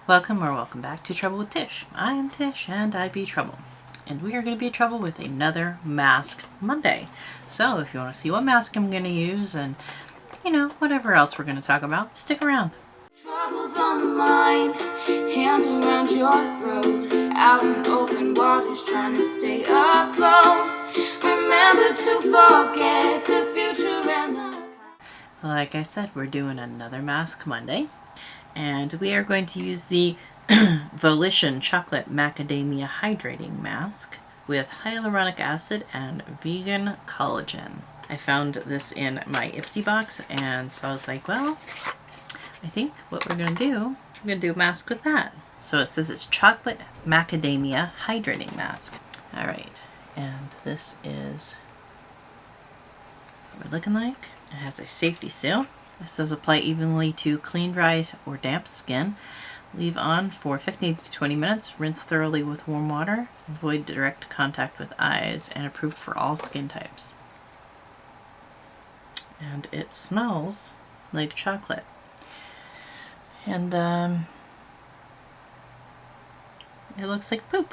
Welcome back to Trouble with Tish. I am Tish and I be Trouble. And we are going to be trouble with another Mask Monday. So if you want to see what mask I'm going to use and, you know, whatever else we're going to talk about, stick around. Troubles on the mind, hands around your throat, out in open waters trying to stay afloat. Remember to forget the future and the... Like I said, we're doing another Mask Monday. And we are going to use the Volition Chocolate Macadamia Hydrating Mask with hyaluronic acid and vegan collagen. I found this in my Ipsy box, and so I was like, well, I think what we're going to do, we're going to do a mask with that. So it says it's Chocolate Macadamia Hydrating Mask. All right, and this is what we're looking like. It has a safety seal. It says apply evenly to clean, dry, or damp skin. Leave on for 15 to 20 minutes. Rinse thoroughly with warm water. Avoid direct contact with eyes, and approved for all skin types. And it smells like chocolate. And it looks like poop.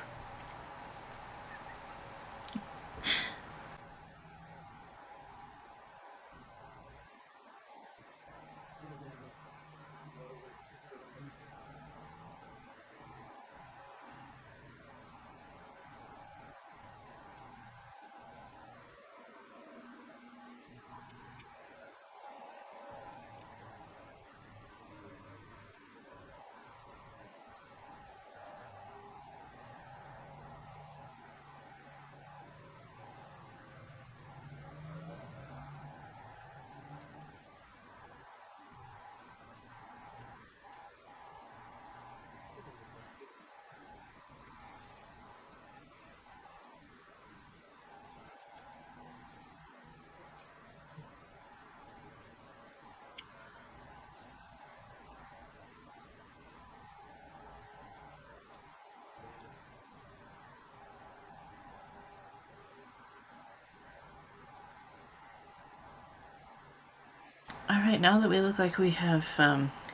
Alright, now that we look like we have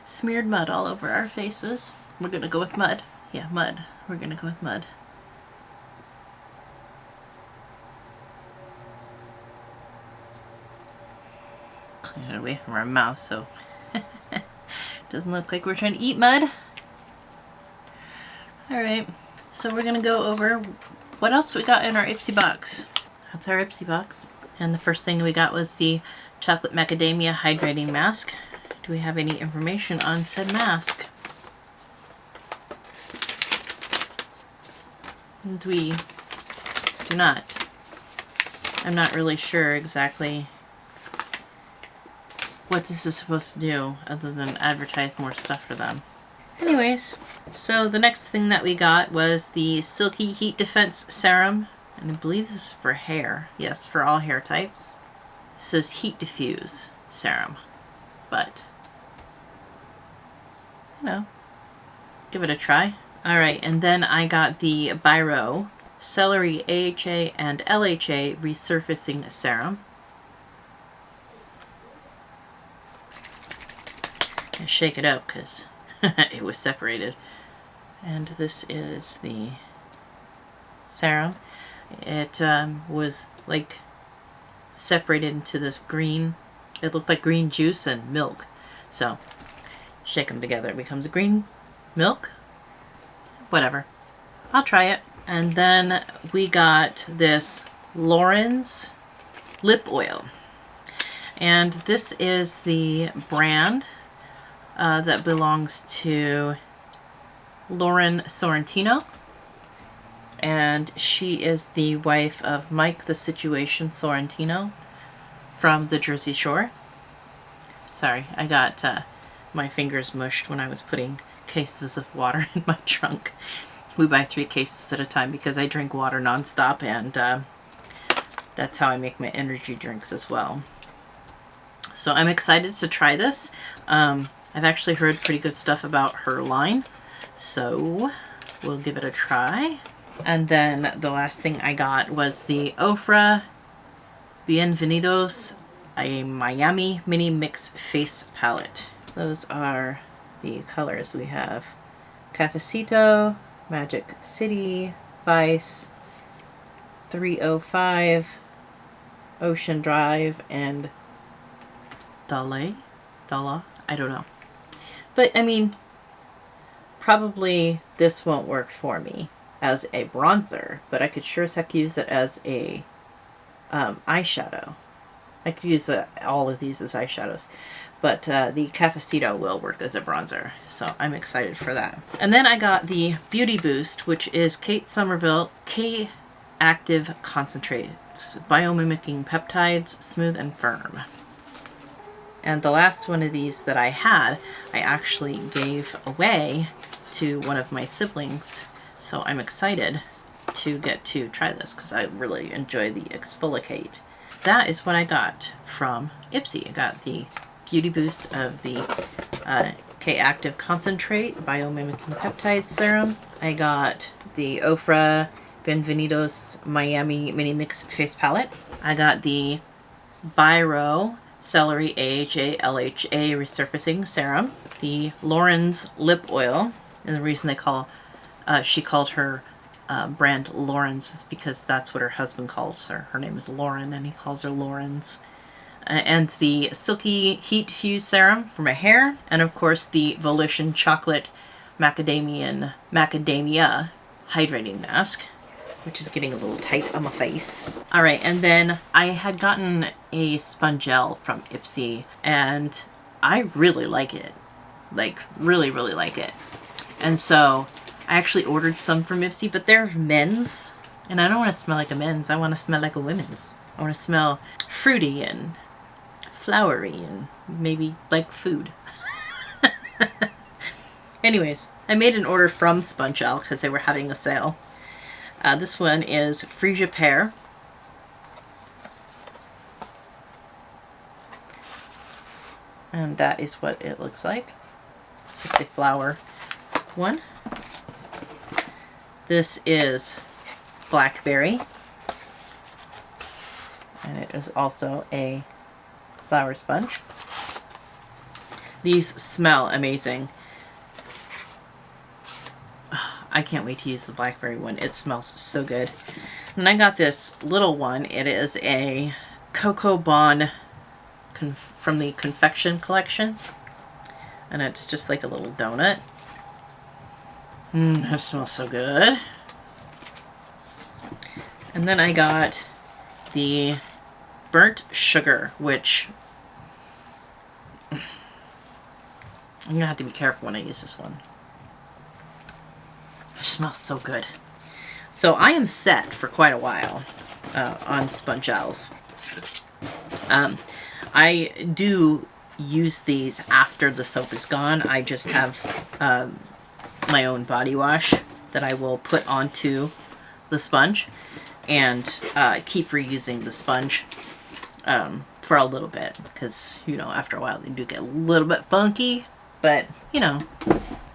smeared mud all over our faces, we're going to go with mud. Yeah, mud. We're going to go with mud. Clean it away from our mouth so it doesn't look like we're trying to eat mud. Alright, so we're going to go over what else we got in our Ipsy box. That's our Ipsy box. And the first thing we got was the Chocolate Macadamia Hydrating Mask. Do we have any information on said mask? And we do not. I'm not really sure exactly what this is supposed to do other than advertise more stuff for them. Anyways, so the next thing that we got was the Silky Heat Defense Serum. And I believe this is for hair. Yes, for all hair types. It says Heat Diffuse Serum. But, you know, give it a try. Alright, and then I got the Biro Celery AHA and LHA Resurfacing Serum. I shake it up because it was separated. And this is the serum. It was like separated into this green, it looked like green juice and milk. So shake them together, it becomes a green milk. Whatever. I'll try it. And then we got this Lauren's lip oil. And this is the brand that belongs to Lauren Sorrentino. And she is the wife of Mike the Situation Sorrentino from the Jersey Shore. Sorry, I got my fingers mushed when I was putting cases of water in my trunk. We buy 3 cases at a time because I drink water nonstop, and that's how I make my energy drinks as well. So I'm excited to try this. I've actually heard pretty good stuff about her line, so we'll give it a try. And then the last thing I got was the Ofra Bienvenidos a Miami Mini Mix Face Palette. Those are the colors. We have Cafecito, Magic City, Vice, 305, Ocean Drive, and Dalla? I don't know. But, I mean, probably this won't work for me as a bronzer, but I could sure as heck use it as a eyeshadow. I could use all of these as eyeshadows. But the Cafecito will work as a bronzer, so I'm excited for that. And then I got the Beauty Boost, which is Kate Somerville K-Active Concentrates, Biomimicking Peptides, Smooth and Firm. And the last one of these that I had, I actually gave away to one of my siblings, so I'm excited to get to try this because I really enjoy the Exfoliate. That is what I got from Ipsy. I got the Beauty Boost of the K-Active Concentrate Biomimicking Peptide Serum. I got the Ofra Benvenidos Miami Mini Mix Face Palette. I got the Biro Celery AHA LHA Resurfacing Serum. The Lauren's Lip Oil. And the reason she called her brand Lauren's is because that's what her husband calls her. Her name is Lauren and he calls her Lauren's. And the Silky Heat Fuse Serum for my hair. And of course the Volition Chocolate Macadamia Hydrating Mask, which is getting a little tight on my face. Alright, and then I had gotten a Spongelle from Ipsy and I really like it. Like, really, really like it. And so I actually ordered some from Ipsy, but they're men's. And I don't want to smell like a men's. I want to smell like a women's. I want to smell fruity and flowery and maybe like food. Anyways, I made an order from Spongelle because they were having a sale. This one is Freesia Pear. And that is what it looks like. It's just a flower one. This is Blackberry. And it is also a flower sponge. These smell amazing. I can't wait to use the Blackberry one. It smells so good. And I got this little one. It is a Cocoa Bon from the Confection Collection. And it's just like a little donut. It smells so good. And then I got the Burnt Sugar, which I'm going to have to be careful when I use this one. It smells so good. So I am set for quite a while on Spongelles. I do use these after the soap is gone. I just have my own body wash that I will put onto the sponge and keep reusing the sponge for a little bit because, you know, after a while they do get a little bit funky, but, you know,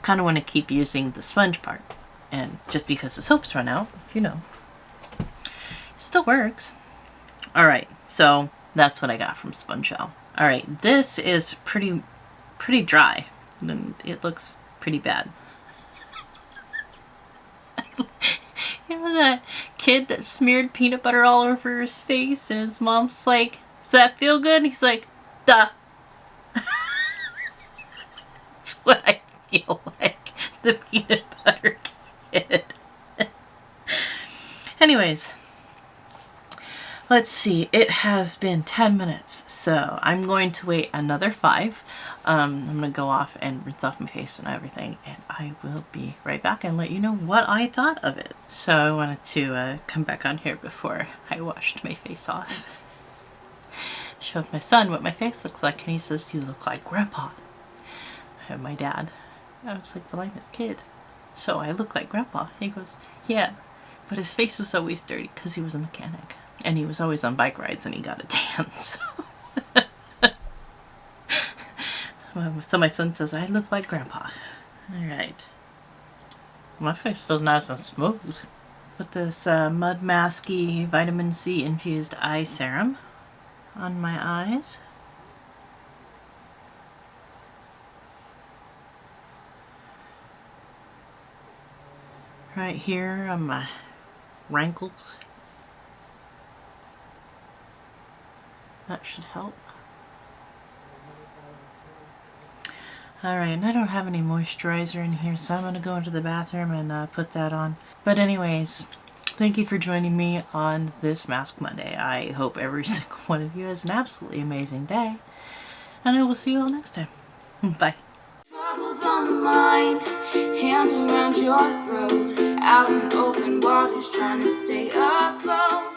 kind of want to keep using the sponge part. And just because the soaps run out, you know, it still works. Alright, so that's what I got from Spongelle. Alright, this is pretty dry. And it looks pretty bad. You know that kid that smeared peanut butter all over his face and his mom's like, does that feel good? And he's like, duh. That's what I feel like. The peanut butter kid. Anyways, let's see. It has been 10 minutes, so I'm going to wait another 5. I'm going to go off and rinse off my face and everything, and I will be right back and let you know what I thought of it. So I wanted to come back on here before I washed my face off. Showed my son what my face looks like, and he says, "You look like Grandpa." And my dad, I was like, "Well, I'm his kid, so I look like Grandpa." He goes, "Yeah, but his face was always dirty because he was a mechanic. And he was always on bike rides and he got a tan, so." So my son says, "I look like Grandpa." Alright. My face feels nice and smooth. Put this Mud Masky Vitamin C Infused Eye Serum on my eyes. right here on my wrinkles. That should help. Alright, and I don't have any moisturizer in here, so I'm going to go into the bathroom and put that on. But anyways, thank you for joining me on this Mask Monday. I hope every single one of you has an absolutely amazing day. And I will see you all next time. Bye. Troubles on the mind, hands around your throat, out in open waters trying to stay afloat.